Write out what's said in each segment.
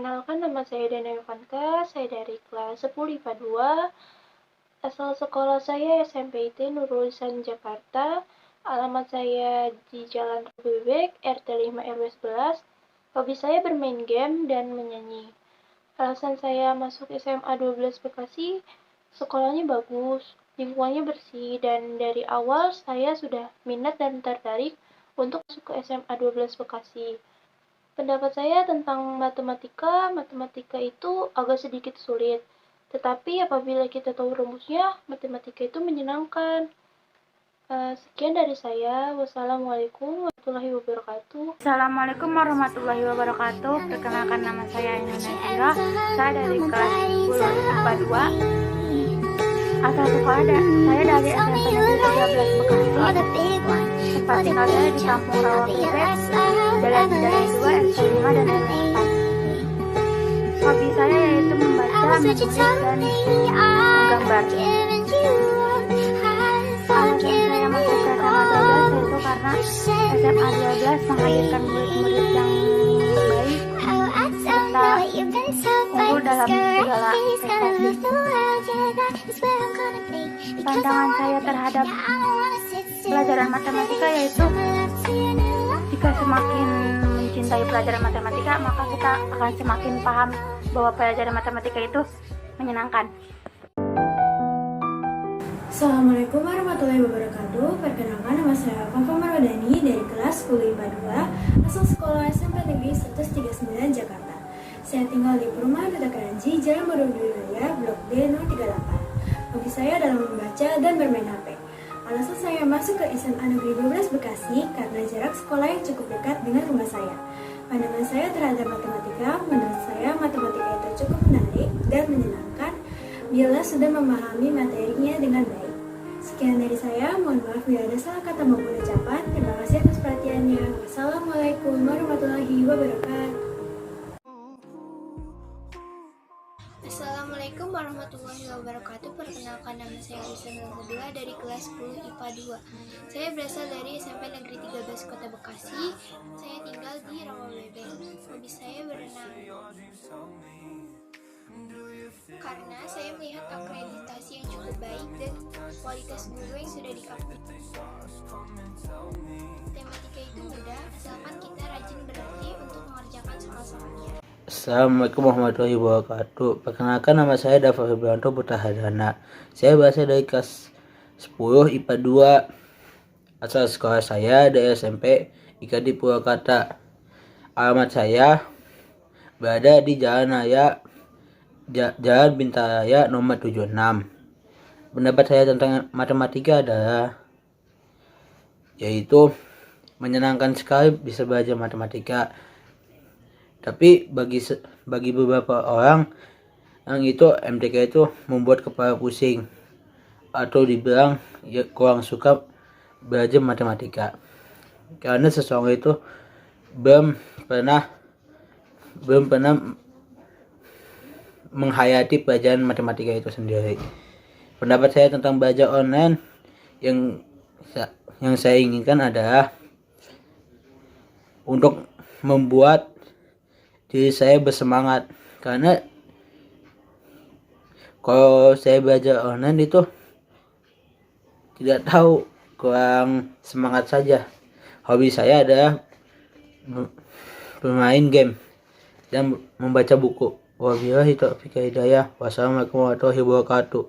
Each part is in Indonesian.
Perkenalkan, nama saya Dana Yovanka, saya dari kelas 10 IPA 2. Asal sekolah saya SMP IT Nurul Ihsan Jakarta. Alamat saya di Jalan Bebek, RT 5 RW 11. Hobi saya bermain game dan menyanyi. Alasan saya masuk SMA 12 Bekasi, sekolahnya bagus, lingkungannya bersih, dan dari awal saya sudah minat dan tertarik untuk masuk ke SMA 12 Bekasi. Pendapat saya tentang matematika itu agak sedikit sulit. Tetapi apabila kita tahu rumusnya, matematika itu menyenangkan. Sekian dari saya. Wassalamualaikum warahmatullahi wabarakatuh. Assalamualaikum warahmatullahi wabarakatuh. Perkenalkan, nama saya Ainun Nazira. Saya dari kelas 10 IPA 2. Asal sekolah saya dari SMP Negeri 13 Bekasi. Tempat tinggal saya di Kampung Rawa Bebek, Jalan Hidayah 2, RT 5 dan RW 4. Hobi saya yaitu membaca, menulis, dan menggambar. Alasan saya masuk ke SMA 12 yaitu karena SMA 12 menghadirkan murid-murid yang baik serta unggul dalam segala prestasi. Pandangan saya terhadap pelajaran matematika yaitu jika semakin mencintai pelajaran matematika, maka kita akan semakin paham bahwa pelajaran matematika itu menyenangkan. Assalamualaikum warahmatullahi wabarakatuh. Perkenalkan, nama saya Fafa Marwadani dari kelas 10 IPA 2, asal sekolah SMP Negeri 139 Jakarta. Saya tinggal di perumahan Duta Keranji, Jalan Borobudur Raya, Blok D 038. Hobi saya adalah membaca dan bermain HP. Alasan saya masuk ke SMA Negeri 12 Bekasi karena jarak sekolah yang cukup dekat dengan rumah saya. Pandangan saya terhadap matematika, menurut saya matematika itu cukup menarik dan menyenangkan bila sudah memahami materinya dengan baik. Sekian dari saya, mohon maaf bila ada salah kata maupun ucapan. Terima kasih atas perhatiannya. Wassalamualaikum warahmatullahi wabarakatuh. Assalamualaikum warahmatullahi wabarakatuh. Perkenalkan, nama saya Alisa Nurul dari kelas 10 IPA 2. Saya berasal dari SMP Negeri 13 Kota Bekasi. Saya tinggal di Rawabebek. Hobi saya berenang. Karena saya melihat akreditasi yang cukup baik dan kualitas guru yang sudah dikapit. Tematika itu mudah, asalkan kita rajin berlatih untuk mengerjakan soal-soalnya. Assalamualaikum warahmatullahi wabarakatuh. Perkenalkan, nama saya Dafa Febrianto Putahadana. Saya berasal dari kelas 10 IPA 2. Asal sekolah saya dari SMP IKD Purwakarta. Alamat saya berada di Jalan Bintaraya nomor 76. Pendapat saya tentang matematika adalah yaitu menyenangkan sekali bisa belajar matematika. Tapi bagi beberapa orang yang itu MTK itu membuat kepala pusing atau dibilang ya, kurang suka belajar matematika. Karena seseorang itu belum pernah menghayati pelajaran matematika itu sendiri. Pendapat saya tentang belajar online yang saya inginkan adalah untuk membuat diri saya bersemangat, karena kalau saya belajar online itu tidak tahu, kurang semangat saja. Hobi saya adalah bermain game dan membaca buku. Wabillahi taufiq wal hidayah. Wassalamualaikum warahmatullahi wabarakatuh.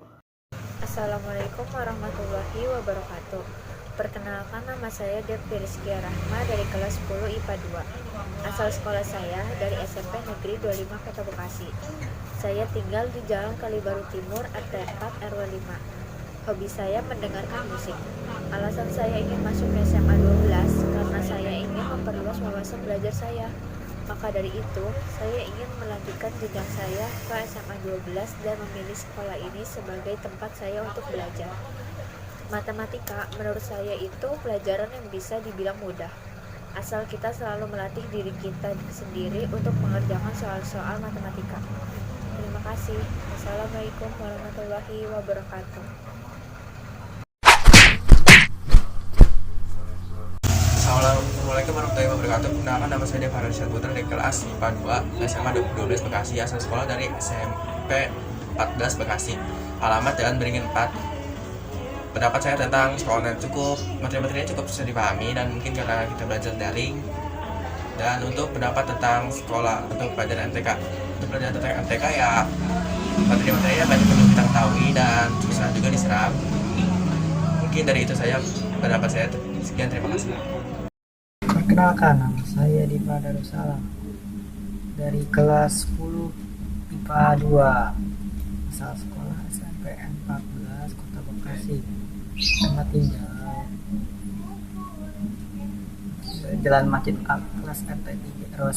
Assalamualaikum warahmatullahi wabarakatuh. Perkenalkan, nama saya Devi Rizkia Rahma dari kelas 10 IPA 2. Asal sekolah saya dari SMP Negeri 25 Kota Bekasi. Saya tinggal di Jalan Kalibaru Timur, RT 4 RW 5. Hobi saya mendengarkan musik. Alasan saya ingin masuk ke SMA 12 karena saya ingin memperluas wawasan belajar saya. Maka dari itu, saya ingin melanjutkan jenjang saya ke SMA 12 dan memilih sekolah ini sebagai tempat saya untuk belajar. Matematika menurut saya itu pelajaran yang bisa dibilang mudah, asal kita selalu melatih diri kita sendiri untuk mengerjakan soal-soal matematika. Terima kasih. Assalamualaikum warahmatullahi wabarakatuh. Assalamualaikum warahmatullahi wabarakatuh. Perkenalkan, nama saya Devan Arsyad Putra dari kelas IPA 2 SMA 12 Bekasi, asal sekolah dari SMP 14 Bekasi. Alamat Jalan Beringin 4. Pendapat saya tentang sekolah online cukup, materi-materinya cukup bisa dipahami dan mungkin karena kita belajar daring. Dan untuk pendapat tentang sekolah untuk pelajaran MTK, untuk pelajaran tentang MTK ya materi-materinya banyak perlu kita ketahui dan susah juga diserap. Mungkin dari itu saya pendapat saya. Sekian, terima kasih. Perkenalkan, nama saya Dipa Darussalam dari kelas 10 IPA 2, asal sekolah SMPN 14 Kota Bekasi. Tempat tinggal Jalan Masjid Al kelas RT 3 RW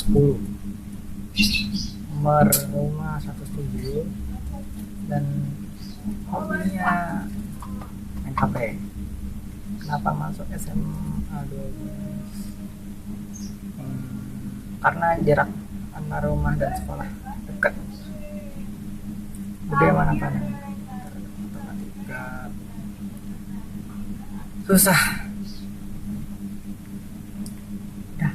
10, nomor rumah 17, dan hobinya main HP. Kenapa masuk SMA 12? Karena jarak antara rumah dan sekolah dekat. Bagaimana pandangan? Matematika susah. Dah.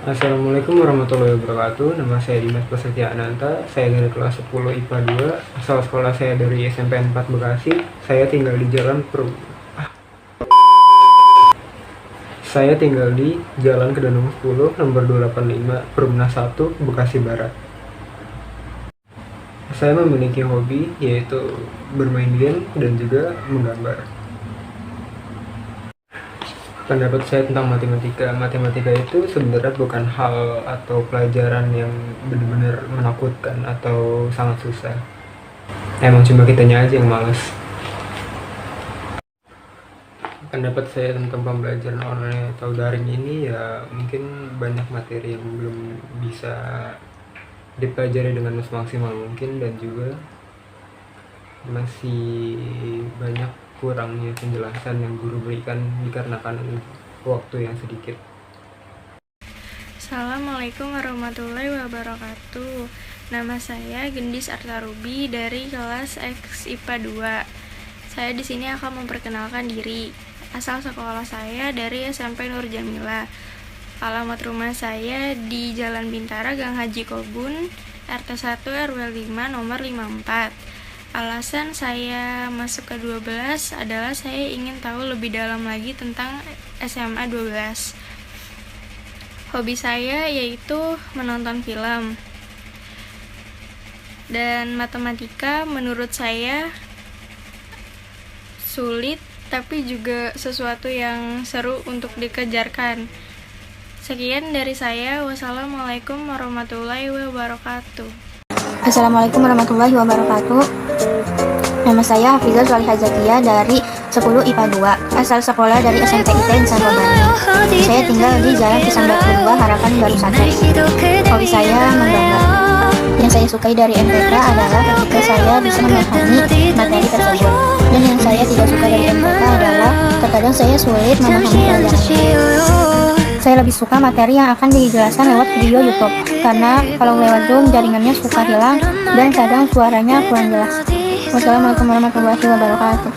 Assalamualaikum warahmatullahi wabarakatuh. Nama saya Dimas Prasetya Ananta. Saya dari kelas 10 IPA 2. Asal sekolah saya dari SMP 4 Bekasi. Saya tinggal di Jalan Kedondong 10, nomor 285, Perumnas 1, Bekasi Barat. Saya memiliki hobi yaitu bermain game dan juga menggambar. Pendapat saya tentang matematika itu sebenarnya bukan hal atau pelajaran yang benar-benar menakutkan atau sangat susah. Emang cuma kitanya aja yang malas. Pendapat saya tentang pembelajaran online atau daring ini ya mungkin banyak materi yang belum bisa dipelajari dengan semaksimal mungkin, dan juga masih banyak kurangnya penjelasan yang guru berikan dikarenakan waktu yang sedikit. Assalamualaikum warahmatullahi wabarakatuh. Nama saya Gendis Artarubi dari kelas X IPA 2. Saya di sini akan memperkenalkan diri. Asal sekolah saya dari SMP Nur Jamila. Alamat rumah saya di Jalan Bintara, Gang Haji Kobun, RT 1 RW 5 nomor 54. Alasan saya masuk ke 12 adalah saya ingin tahu lebih dalam lagi tentang SMA 12. Hobi saya yaitu menonton film. Dan matematika menurut saya sulit, tapi juga sesuatu yang seru untuk dikejarkan. Sekian dari saya. Wassalamualaikum warahmatullahi wabarakatuh. Assalamualaikum warahmatullahi wabarakatuh. Nama saya Hafizah Salihah Zakia dari 10 IPA 2, asal sekolah dari SMP IT Insan Bandung. Saya tinggal di Jalan Kisambak 2, Harapan Baru 1. Hobi saya menggambar. Yang saya sukai dari MTK adalah ketika saya bisa memahami materi tersebut. Dan yang saya tidak suka dari MTK adalah terkadang saya sulit memahami pelajaran. Saya lebih suka materi yang akan dijelaskan lewat video YouTube, karena kalau lewat Zoom jaringannya suka hilang dan kadang suaranya kurang jelas. Wassalamualaikum warahmatullahi wabarakatuh.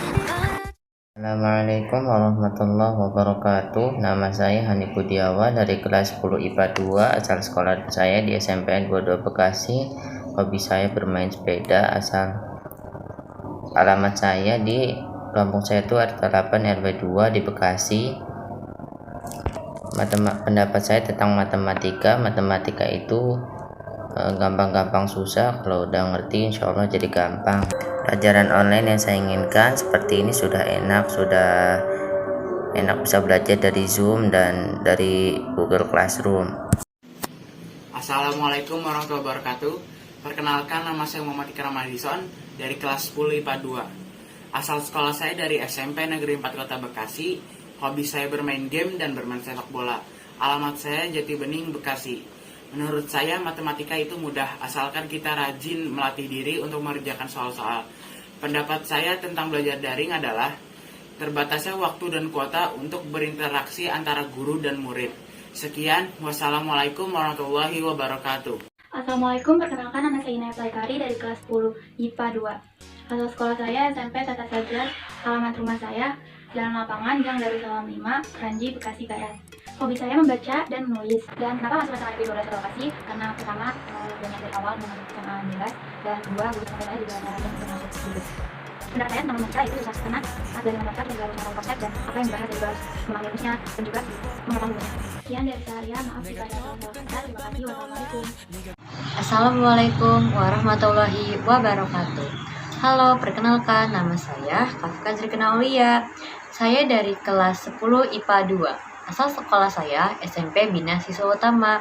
Assalamualaikum warahmatullahi wabarakatuh. Nama saya Hani Budiawan dari kelas 10 IPA 2, asal sekolah saya di SMPN 22 Bekasi. Hobi saya bermain sepeda. Alamat saya di kampung saya itu RT 8 RW 2 di Bekasi. Pendapat saya tentang matematika itu gampang-gampang susah. Kalau udah ngerti insya Allah jadi gampang. Pelajaran online yang saya inginkan seperti ini sudah enak bisa belajar dari Zoom dan dari Google Classroom. Assalamualaikum warahmatullahi wabarakatuh. Perkenalkan, nama saya Muhammad Ikram Madison dari kelas 10 IPA 2. Asal sekolah saya dari SMP Negeri 4 Kota Bekasi. Hobi saya bermain game dan bermain sepak bola. Alamat saya Jati Bening, Bekasi. Menurut saya matematika itu mudah, asalkan kita rajin melatih diri untuk mengerjakan soal-soal. Pendapat saya tentang belajar daring adalah terbatasnya waktu dan kuota untuk berinteraksi antara guru dan murid. Sekian, wassalamualaikum warahmatullahi wabarakatuh. Assalamualaikum, perkenalkan nama saya Inaya Plaikari dari kelas 10 IPA 2. Asal sekolah saya SMP Tata Saja, alamat rumah saya Jalan Lapangan, Gang Darussalam 5, Kranji, Bekasi Barat. Hobi saya membaca dan menulis. Dan kenapa masuk SMA Negeri 12 Lokasi? Karena pertama, banyak dari awal mengenai SMA jelas, dan kedua, guru saya juga caranya untuk masuk. Pendapat saya tentang membaca itu susah karena dari membaca juga harus mengenal konsep dan apa yang dibahas juga harus memahami rumusnya dan juga mengetahuinya. Sekian dari saya, maaf jika ada salah kata. Terima kasih. Wassalamualaikum. Assalamualaikum warahmatullahi wabarakatuh. Halo, perkenalkan nama saya Kafka Zrikna Aulia. Saya dari kelas 10 IPA 2. Asal sekolah saya SMP Bina Siswa Utama.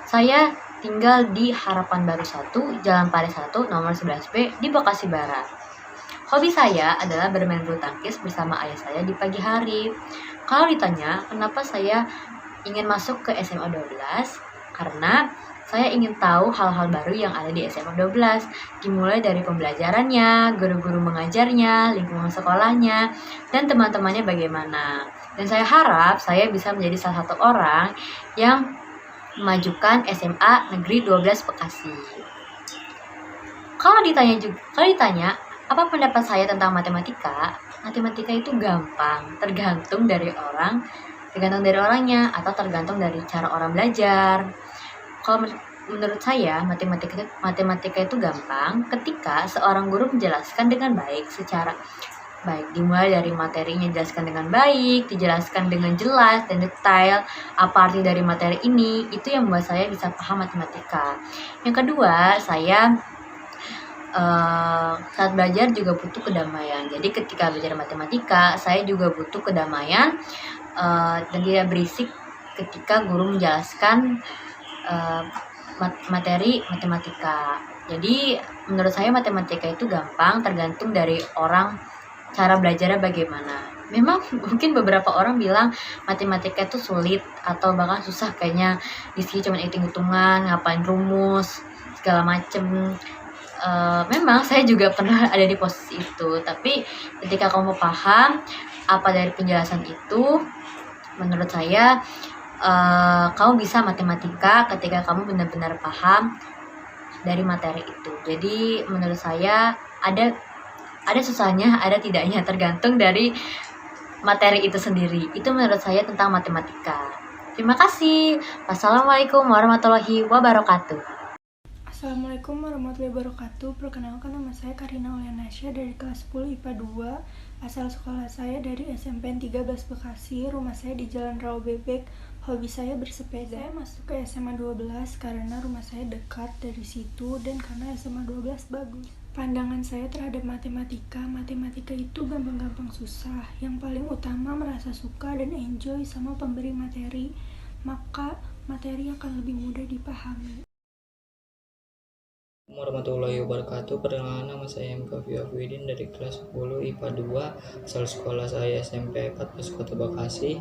Saya tinggal di Harapan Baru 1, Jalan Pari 1, nomor 11B di Bekasi Barat. Hobi saya adalah bermain bulu tangkis bersama ayah saya di pagi hari. Kalau ditanya kenapa saya ingin masuk ke SMA 12, karena saya ingin tahu hal-hal baru yang ada di SMA 12, dimulai dari pembelajarannya, guru-guru mengajarnya, lingkungan sekolahnya, dan teman-temannya bagaimana. Dan saya harap saya bisa menjadi salah satu orang yang memajukan SMA Negeri 12 Bekasi. Kalau ditanya apa pendapat saya tentang matematika? Matematika itu gampang, tergantung dari orangnya, atau tergantung dari cara orang belajar. Kalau menurut saya, matematika itu gampang ketika seorang guru menjelaskan dengan baik, secara baik, dimulai dari materinya dijelaskan dengan baik, dijelaskan dengan jelas dan detail apa arti dari materi ini, itu yang membuat saya bisa paham matematika. Yang kedua, saya saat belajar juga butuh kedamaian. Jadi ketika belajar matematika, saya juga butuh kedamaian dan tidak berisik ketika guru menjelaskan materi matematika. Jadi menurut saya matematika itu gampang, tergantung dari orang cara belajarnya bagaimana. Memang mungkin beberapa orang bilang matematika itu sulit atau bahkan susah, kayaknya isinya cuma hitung-hitungan, ngapain rumus segala macem. Memang saya juga pernah ada di posisi itu, tapi ketika kamu paham apa dari penjelasan itu, menurut saya kamu bisa matematika ketika kamu benar-benar paham dari materi itu. Jadi menurut saya ada susahnya, ada tidaknya, tergantung dari materi itu sendiri. Itu menurut saya tentang matematika. Terima kasih. Wassalamualaikum warahmatullahi wabarakatuh. Assalamualaikum warahmatullahi wabarakatuh. Perkenalkan, nama saya Karina Olianasya dari kelas 10 IPA 2. Asal sekolah saya dari SMP 13 Bekasi. Rumah saya di Jalan Rawa Bebek. Hobi saya bersepeda. Saya masuk ke SMA 12 karena rumah saya dekat dari situ dan karena SMA 12 bagus. Pandangan saya terhadap matematika itu gampang-gampang susah. Yang paling utama merasa suka dan enjoy sama pemberi materi, maka materi akan lebih mudah dipahami. Warahmatullahi wabarakatuh. Perkenalkan, nama saya MK Fiafidin dari kelas 10 IPA 2. Asal sekolah saya SMP 14 Kota Bekasi.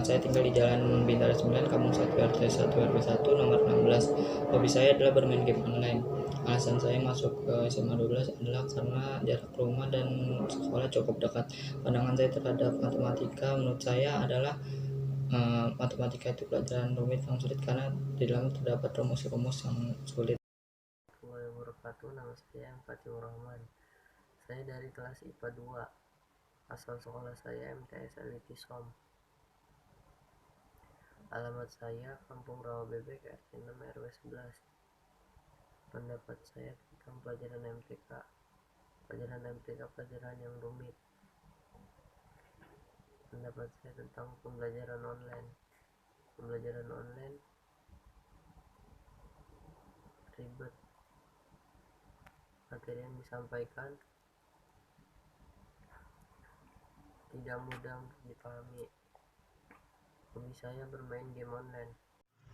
Saya tinggal di Jalan Bintara 9, Kampung 1 RT 1 RW 1 nomor 16. Hobi saya adalah bermain game online. Alasan saya masuk ke SMA 12 adalah karena jarak rumah dan sekolah cukup dekat. Pandangan saya terhadap matematika menurut saya adalah matematika itu pelajaran rumit yang sulit karena di dalam terdapat rumus-rumus yang sulit. Nama saya Fatimur Rahman. Saya dari kelas IPA 2. Asal sekolah saya MTS Elitisom. Alamat saya Kampung Rawa Bebek RT 6 RW 11. Pendapat saya tentang pelajaran MTK. Pelajaran yang rumit. Pendapat saya tentang pembelajaran online ribet. Materi yang disampaikan tidak mudah untuk dipahami. Hobi saya bermain game online.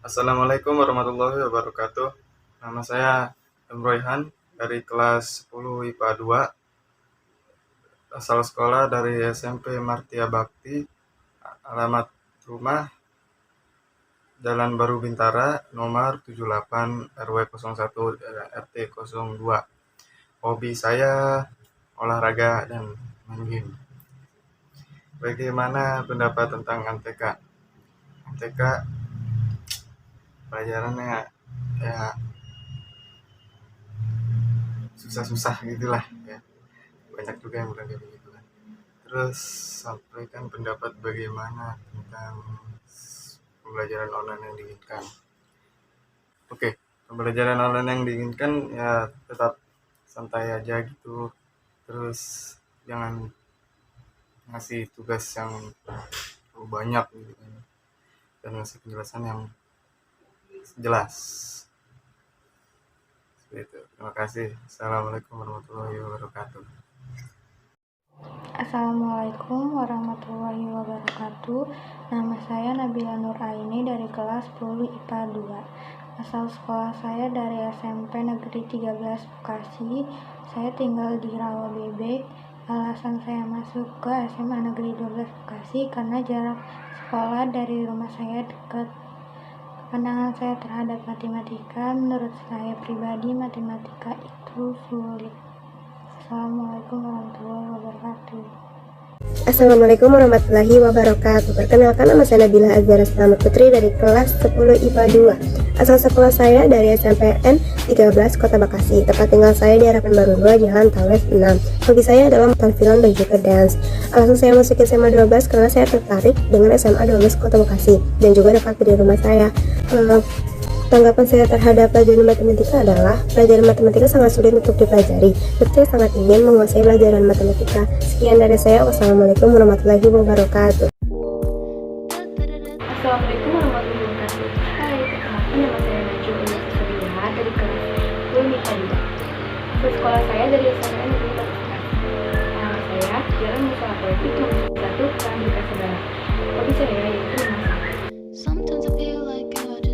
Assalamualaikum warahmatullahi wabarakatuh. Nama saya Emroyhan dari kelas 10 IPA 2. Asal sekolah dari SMP Martia Bakti. Alamat rumah Jalan Baru Bintara nomor 78 RW 01 RT 02. Hobi saya olahraga dan main game. Bagaimana pendapat tentang MTK? MTK pelajarannya ya susah-susah gitulah ya. banyak juga yang bilang kayak begitu kan. Terus sampaikan pendapat bagaimana tentang pembelajaran online yang diinginkan. Oke, pembelajaran online yang diinginkan ya tetap santai aja gitu, terus jangan ngasih tugas yang terlalu banyak gitu kan, dan ngasih penjelasan yang jelas. Seperti itu. Terima kasih. Assalamualaikum warahmatullahi wabarakatuh. Assalamualaikum warahmatullahi wabarakatuh. Nama saya Nabila Nur Aini dari kelas 10 IPA 2. Asal sekolah saya dari SMP Negeri 13 Bekasi. Saya tinggal di Rawabebek. Alasan saya masuk ke SMA Negeri 12 Bekasi karena jarak sekolah dari rumah saya dekat. Pandangan saya terhadap matematika, menurut saya pribadi matematika itu sulit. Assalamualaikum warahmatullahi wabarakatuh. Assalamualaikum warahmatullahi wabarakatuh. Perkenalkan, nama saya Nabila Azhara Selamat Putri dari kelas 10 IPA 2. Asal sekolah saya dari SMPN 13 Kota Bekasi. Tempat tinggal saya di Harapan Baru 2, Jalan Tawes 6. Hobi saya adalah menonton film dan juga dance. Alasan saya masuk SMA 12 karena saya tertarik dengan SMA 12 Kota Bekasi dan juga dekat dari rumah saya. Tanggapan saya terhadap pelajaran matematika adalah pelajaran matematika sangat sulit untuk dipelajari. Saya sangat ingin menguasai pelajaran matematika. Sekian dari saya. Wassalamualaikum warahmatullahi wabarakatuh. Assalamualaikum warahmatullahi wabarakatuh. Hai, perkenalkan nama saya Najwa Sabila dari kelas 10 IPA 2. Asal sekolah saya dari SMPN Negeri 4 Bekasi. Nama saya Jalan Musa Poetik nomor 1 Kandika Saudara. Hobi saya yaitu memasak.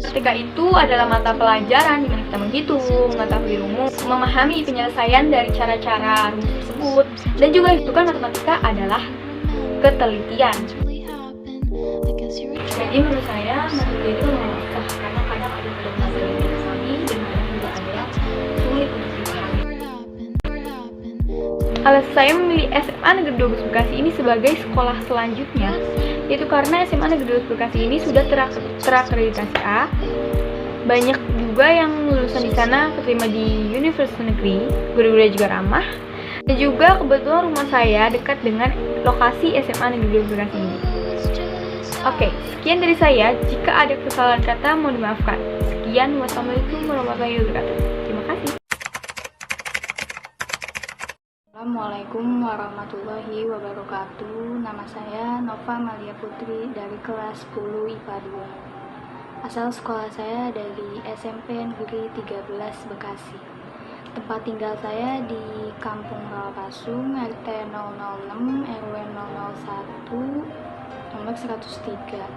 Matematika itu adalah mata pelajaran di mana kita menghitung, mengetahui rumus, memahami penyelesaian dari cara-cara rumus tersebut, dan juga itu kan matematika adalah ketelitian. Jadi menurut saya matematika itu memang karena kadang ada matematika yang dipahami dan kadang juga ada yang sulit untuk dipahami. Alasan saya memilih SMA Negeri 12 Bekasi ini sebagai sekolah selanjutnya yaitu karena SMA Negeri 12 Bekasi ini sudah terakreditasi A. Banyak juga yang lulusan di sana keterima di universitas negeri, guru-gurunya juga ramah. Dan juga kebetulan rumah saya dekat dengan lokasi SMA Negeri 12 Bekasi ini. Oke, sekian dari saya. Jika ada kesalahan kata, mohon dimaafkan. Sekian, wassalamualaikum warahmatullahi wabarakatuh. Terima kasih. Assalamualaikum warahmatullahi wabarakatuh. Nama saya Nova Malia Putri dari kelas 10 IPA 2. Asal sekolah saya dari SMP Negeri 13 Bekasi. Tempat tinggal saya di Kampung Rawapasung, RT 006, RW 001, nomor 103,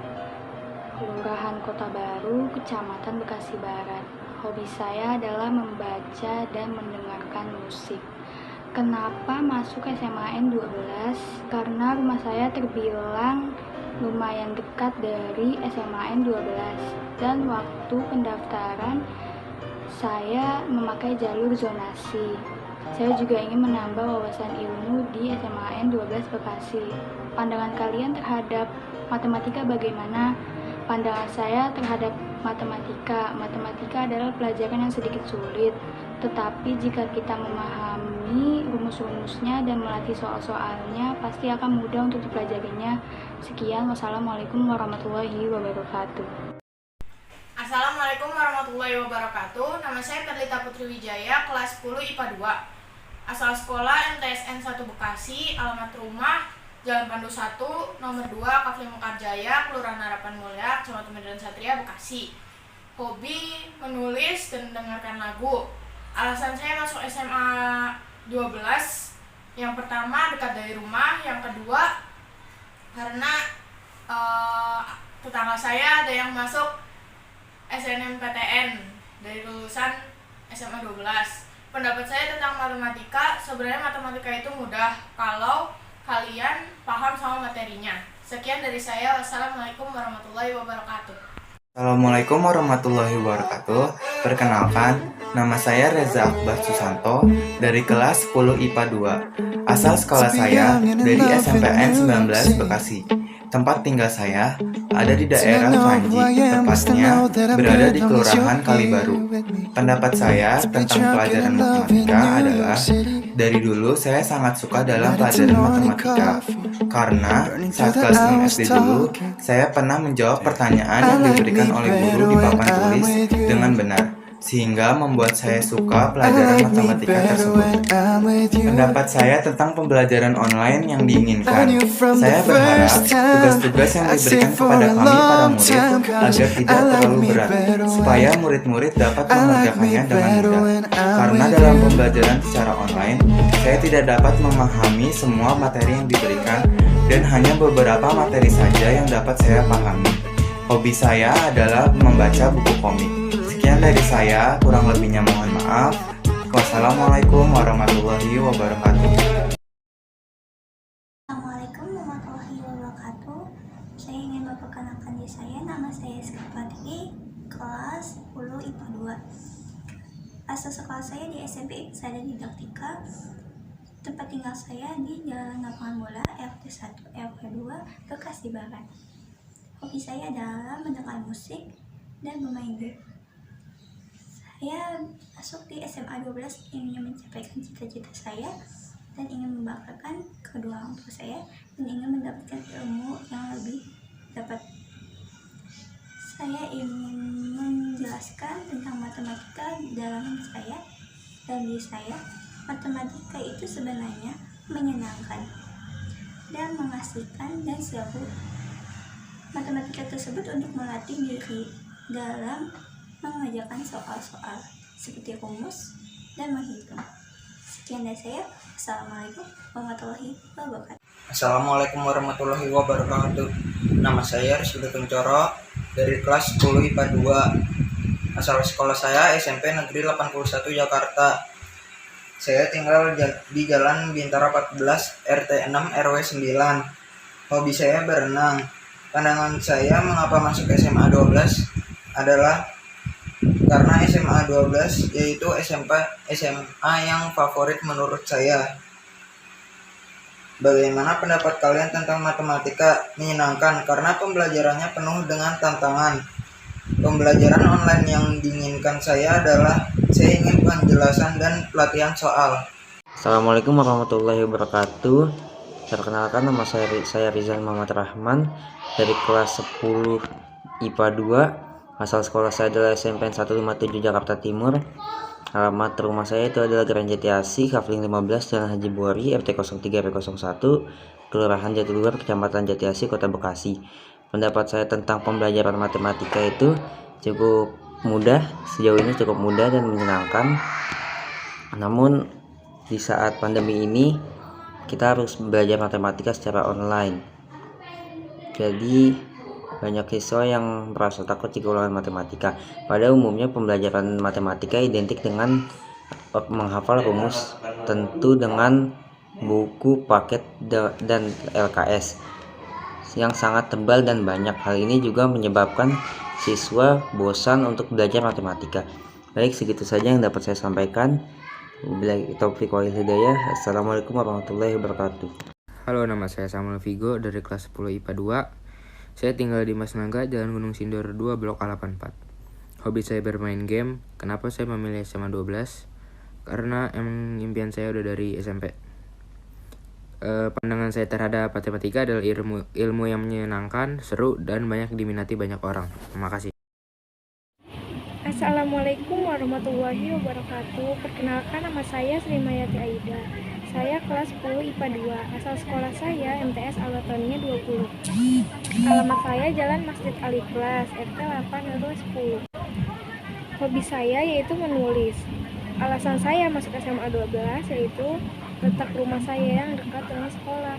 Kelurahan Kota Baru, Kecamatan Bekasi Barat. Hobi saya adalah membaca dan mendengarkan musik. Kenapa masuk SMAN 12? Karena rumah saya terbilang lumayan dekat dari SMAN 12 dan waktu pendaftaran saya memakai jalur zonasi. Saya juga ingin menambah wawasan ilmu di SMAN 12 Bekasi. Pandangan kalian terhadap matematika bagaimana? Pandangan saya terhadap matematika adalah pelajaran yang sedikit sulit, tetapi jika kita memahami rumus-rumusnya dan melatih soal-soalnya, pasti akan mudah untuk dipelajarinya. Sekian, wassalamualaikum warahmatullahi wabarakatuh. Assalamualaikum warahmatullahi wabarakatuh. Nama saya Perlita Putri Wijaya, kelas 10 IPA 2. Asal sekolah MTSN 1 Bekasi, alamat rumah Jalan Pandu 1, nomor 2, Kafli Mekarjaya, Kelurahan Harapan Mulia, Kecamatan Medan Satria, Bekasi. Hobi menulis dan mendengarkan lagu. Alasan saya masuk SMA 12, yang pertama dekat dari rumah, yang kedua karena tetangga saya ada yang masuk SNMPTN dari lulusan SMA 12. Pendapat saya tentang matematika, sebenarnya matematika itu mudah kalau kalian paham sama materinya. Sekian dari saya. Wassalamualaikum warahmatullahi wabarakatuh. Assalamualaikum warahmatullahi wabarakatuh. Perkenalkan, nama saya Reza Akbar Susanto dari kelas 10 IPA 2. Asal sekolah saya dari SMPN 19 Bekasi. Tempat tinggal saya ada di daerah Vanji, tepatnya berada di Kelurahan Kalibaru. Pendapat saya tentang pelajaran matematika adalah, dari dulu saya sangat suka dalam pelajaran matematika. Karena saat kelas 6 SD dulu, saya pernah menjawab pertanyaan yang diberikan oleh guru di papan tulis dengan benar, sehingga membuat saya suka pelajaran matematika tersebut. Pendapat saya tentang pembelajaran online yang diinginkan. Saya berharap tugas-tugas yang diberikan kepada kami para murid agar tidak terlalu berat, supaya murid-murid dapat mengerjakannya dengan mudah. Karena dalam pembelajaran secara online, saya tidak dapat memahami semua materi yang diberikan dan hanya beberapa materi saja yang dapat saya pahami. Hobi saya adalah membaca buku komik. Sekian dari saya, kurang lebihnya mohon maaf. Wassalamualaikum warahmatullahi wabarakatuh. Assalamualaikum warahmatullahi wabarakatuh. Saya ingin memperkenalkan diri saya. Nama saya Eskapatri, kelas 10 IPA 2. Asal sekolah saya di SMP Sada Didaktika. Tempat tinggal saya di Jalan Lapangan Bola, RT 1, RW 2, Bekasi Barat. Hobi saya adalah mendengar musik dan bermain game. Saya masuk di SMA 12 ingin mencapai cita-cita saya dan ingin membanggakan kedua orang tua saya dan ingin mendapatkan ilmu yang lebih dapat. Saya ingin menjelaskan tentang matematika dalam saya dan diri saya. Matematika itu sebenarnya menyenangkan dan mengasihkan dan seru. Matematika tersebut untuk melatih diri dalam mengerjakan soal-soal seperti rumus dan menghitung. Sekian dari saya. Assalamualaikum warahmatullahi wabarakatuh. Assalamualaikum warahmatullahi wabarakatuh. Nama saya Rizky Kuncoro dari kelas 10 IPA 2. Asal sekolah saya SMP Negeri 81 Jakarta. Saya tinggal di Jalan Bintara 14 RT 6 RW 9. Hobi saya berenang. Pandangan saya mengapa masuk SMA 12 adalah karena SMA 12 yaitu SMA yang favorit menurut saya. Bagaimana pendapat kalian tentang matematika? Menyenangkan karena pembelajarannya penuh dengan tantangan. Pembelajaran online yang diinginkan saya adalah saya ingin penjelasan dan pelatihan soal. Assalamualaikum warahmatullahi wabarakatuh. Perkenalkan, nama saya Rizal Muhammad Rahman dari kelas 10 IPA 2. Asal sekolah saya adalah SMP 157 Jakarta Timur. Alamat rumah saya itu adalah Grand Jati Asih, Kafling 15, Jalan Haji Buari, RT 03 RW 01, Kelurahan Jatiluhur, Kecamatan Jati Asih, Kota Bekasi. Pendapat saya tentang pembelajaran matematika itu cukup mudah, sejauh ini cukup mudah dan menyenangkan. Namun di saat pandemi ini kita harus belajar matematika secara online. Jadi banyak siswa yang merasa takut jika ulangan matematika. Pada umumnya pembelajaran matematika identik dengan menghafal rumus, tentu dengan buku, paket, dan LKS yang sangat tebal dan banyak. Hal ini juga menyebabkan siswa bosan untuk belajar matematika. Baik, segitu saja yang dapat saya sampaikan. Wabillahi taufiq wal hidayah. Assalamualaikum warahmatullahi wabarakatuh. Halo, nama saya Samuel Vigo dari kelas 10 IPA 2. Saya tinggal di Mas Nangga, Jalan Gunung Sindur 2, Blok A84. Hobi saya bermain game. Kenapa saya memilih SMA 12? Karena emang impian saya udah dari SMP. Pandangan saya terhadap matematika adalah ilmu yang menyenangkan, seru, dan banyak diminati banyak orang. Terima kasih. Assalamualaikum warahmatullahi wabarakatuh. Perkenalkan, nama saya Sri Mayati Aida. Saya kelas 10 IPA 2. Asal sekolah saya MTS Alatonia 20. Alamat saya Jalan Masjid Al-Ikhlas, RT 8 RW 10. Hobi saya yaitu menulis. Alasan saya masuk SMA 12 yaitu letak rumah saya yang dekat dengan sekolah.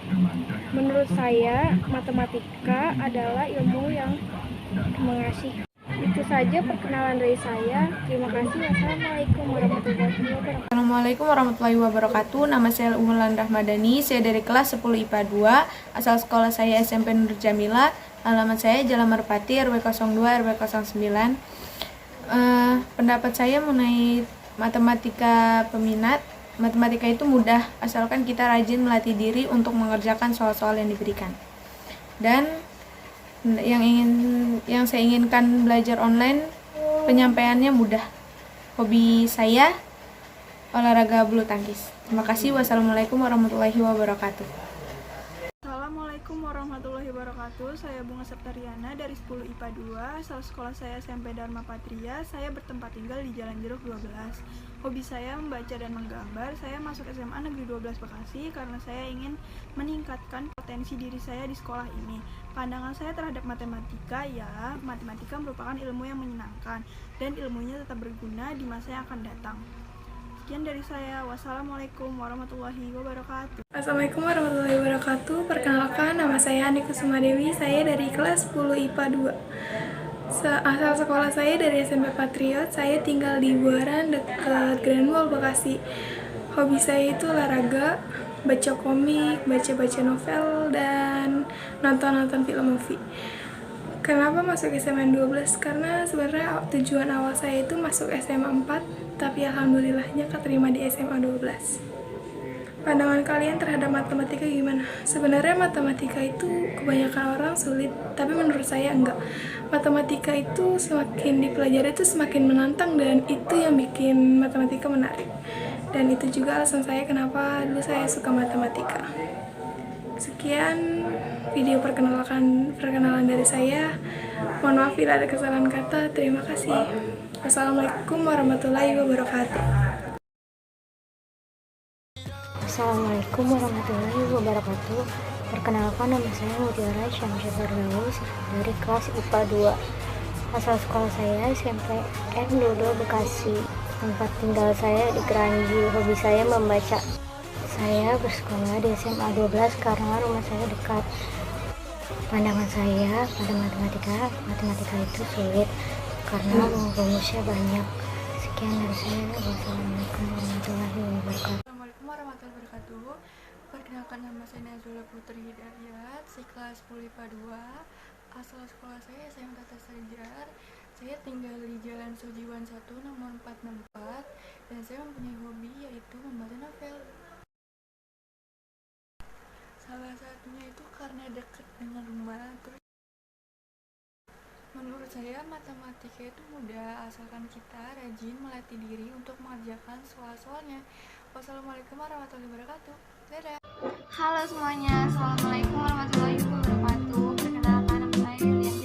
Menurut saya, matematika adalah ilmu yang mengasih. Itu saja perkenalan dari saya. Terima kasih. Wassalamualaikum warahmatullahi wabarakatuh. Assalamualaikum warahmatullahi wabarakatuh. Nama saya Umulan Rahmadani. Saya dari kelas 10 IPA 2. Asal sekolah saya SMP Nur Jamila. Alamat saya Jalan Merpati RW 02 RW 09. Pendapat saya mengenai matematika peminat. Matematika itu mudah asalkan kita rajin melatih diri untuk mengerjakan soal-soal yang diberikan. Dan yang saya inginkan belajar online, penyampaiannya mudah. Hobi saya olahraga bulu tangkis. Terima kasih. Wassalamualaikum warahmatullahi wabarakatuh. Assalamualaikum warahmatullahi wabarakatuh. Saya Bunga Septariana dari 10 IPA 2, asal sekolah saya SMP Dharma Patria. Saya bertempat tinggal di Jalan Jeruk 12. Hobi saya membaca dan menggambar. Saya masuk SMA Negeri 12 Bekasi karena saya ingin meningkatkan potensi diri saya di sekolah ini. Pandangan saya terhadap matematika, ya, matematika merupakan ilmu yang menyenangkan dan ilmunya tetap berguna di masa yang akan datang. Sekian dari saya. Wassalamualaikum warahmatullahi wabarakatuh. Assalamualaikum warahmatullahi wabarakatuh. Perkenalkan, nama saya Andi Kusuma Dewi. Saya dari kelas 10 IPA 2. Asal sekolah saya dari SMP Patriot. Saya tinggal di Buaran dekat Grand Mall Bekasi. Hobi saya itu olahraga, baca komik, baca novel, dan nonton film movie. Kenapa masuk SMA 12? Karena sebenarnya tujuan awal saya itu masuk SMA 4, tapi alhamdulillahnya keterima di SMA 12. Pandangan kalian terhadap matematika gimana? Sebenarnya matematika itu kebanyakan orang sulit, tapi menurut saya enggak. Matematika itu semakin dipelajari itu semakin menantang, dan itu yang bikin matematika menarik. Dan itu juga alasan saya kenapa dulu saya suka matematika. Sekian video perkenalan dari saya. Mohon maaf bila ada kesalahan kata. Terima kasih. Wassalamualaikum warahmatullahi wabarakatuh. Assalamualaikum warahmatullahi wabarakatuh. Perkenalkan, nama saya Mutiara Syamsyah Firdaus dari kelas IPA 2. Asal sekolah saya SMP N Dodo Bekasi. Tempat tinggal saya di Keranji. Hobi saya membaca. Saya bersekolah di SMA 12 karena rumah saya dekat. Pandangan saya pada matematika itu sulit karena rumusnya banyak. Sekian dari saya. Wassalamualaikum warahmatullahi wabarakatuh. Assalamualaikum warahmatullahi wabarakatuh. Perkenalkan, nama saya Nazula Putri Hidayat, kelas 10 IPA 2. Asal sekolah saya SMA Tata Sarjar. Saya tinggal di Jalan Sujiwan 1 nomor 464, dan saya mempunyai hobi yaitu membaca novel. Salah satunya itu karena dekat dengan rumah. Terus menurut saya matematika itu mudah asalkan kita rajin melatih diri untuk mengerjakan soal-soalnya. Wassalamualaikum warahmatullahi wabarakatuh. Dadah. Halo semuanya, assalamualaikum warahmatullahi wabarakatuh. Perkenalkan, nama saya Lilian